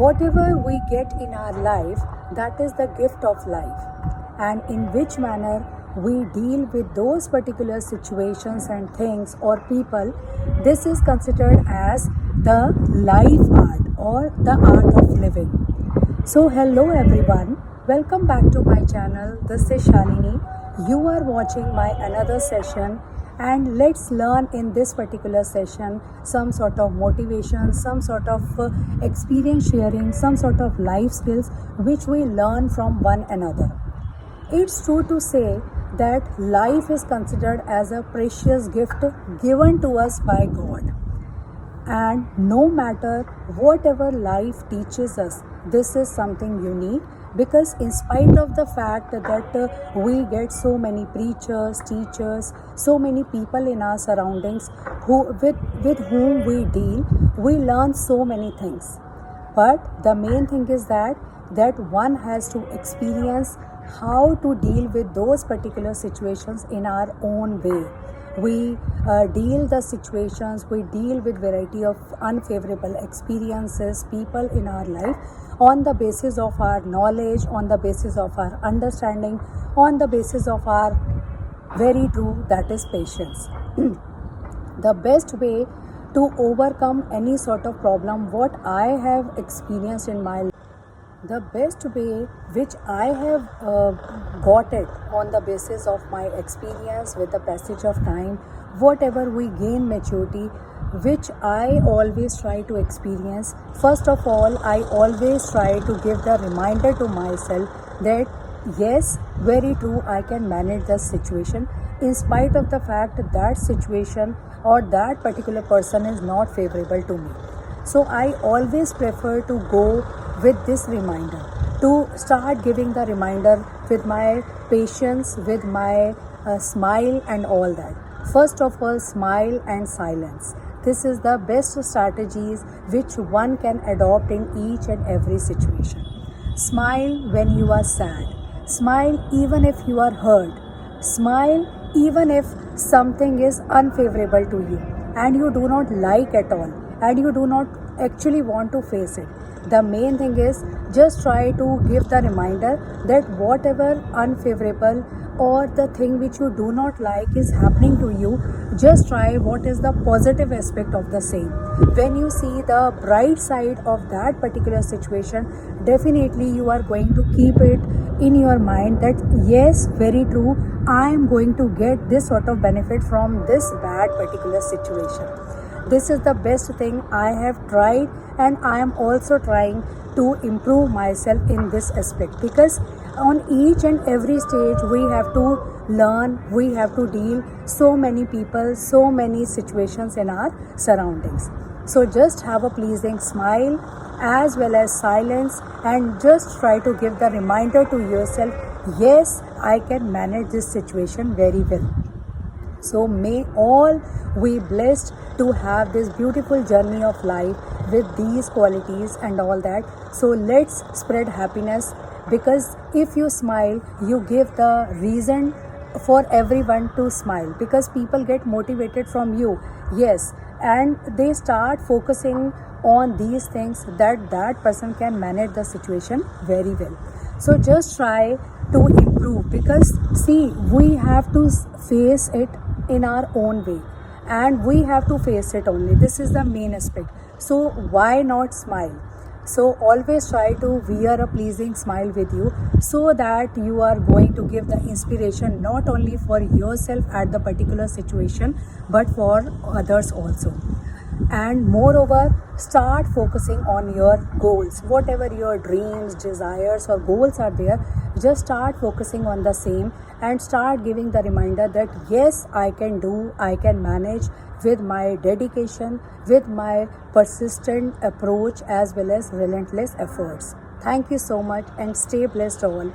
whatever we get in our life, that is the gift of life. And in which manner we deal with those particular situations and things or people, this is considered as the life art or the art of living. So hello everyone, welcome back to my channel. This is Shalini. You are watching my another session, and let's learn in this particular session some sort of motivation, some sort of experience sharing, some sort of life skills which we learn from one another. It's true to say that life is considered as a precious gift given to us by God. And no matter whatever life teaches us, this is something unique, because in spite of the fact that we get so many preachers, teachers, so many people in our surroundings with whom we deal, we learn so many things. But the main thing is that one has to experience how to deal with those particular situations in our own way. We deal the situations, we deal with variety of unfavorable experiences, people in our life on the basis of our knowledge, on the basis of our understanding, on the basis of our very true, that is patience. The best way to overcome any sort of problem, what I have experienced in my life, the best way which I have got it on the basis of my experience with the passage of time, whatever we gain maturity, which I always try to experience. First of all, I always try to give the reminder to myself that yes, very true, I can manage the situation in spite of the fact that situation or that particular person is not favorable to me. So I always prefer to go with this reminder, to start giving the reminder with my patience, with my smile and all that. First of all, smile and silence. This is the best strategies which one can adopt in each and every situation. Smile when you are sad. Smile even if you are hurt. Smile even if something is unfavorable to you and you do not like at all and you do not actually want to face it. The main thing is just try to give the reminder that whatever unfavorable or the thing which you do not like is happening to you, just try what is the positive aspect of the same. When you see the bright side of that particular situation, definitely you are going to keep it in your mind that yes, very true, I am going to get this sort of benefit from this bad particular situation. This is the best thing I have tried, and I am also trying to improve myself in this aspect, because on each and every stage we have to learn, we have to deal so many people, so many situations in our surroundings. So just have a pleasing smile as well as silence, and just try to give the reminder to yourself, yes, I can manage this situation very well. So may all we blessed to have this beautiful journey of life with these qualities and all that. So let's spread happiness, because if you smile, you give the reason for everyone to smile, because people get motivated from you. Yes, and they start focusing on these things that person can manage the situation very well. So just try to improve, because see, we have to face it in our own way and we have to face it only. This is the main aspect. So why not smile? So always try to wear a pleasing smile with you, so that you are going to give the inspiration not only for yourself at the particular situation but for others also. And moreover, start focusing on your goals. Whatever your dreams, desires or goals are there, just start focusing on the same and start giving the reminder that yes, I can do, I can manage with my dedication, with my persistent approach as well as relentless efforts. Thank you so much and stay blessed all.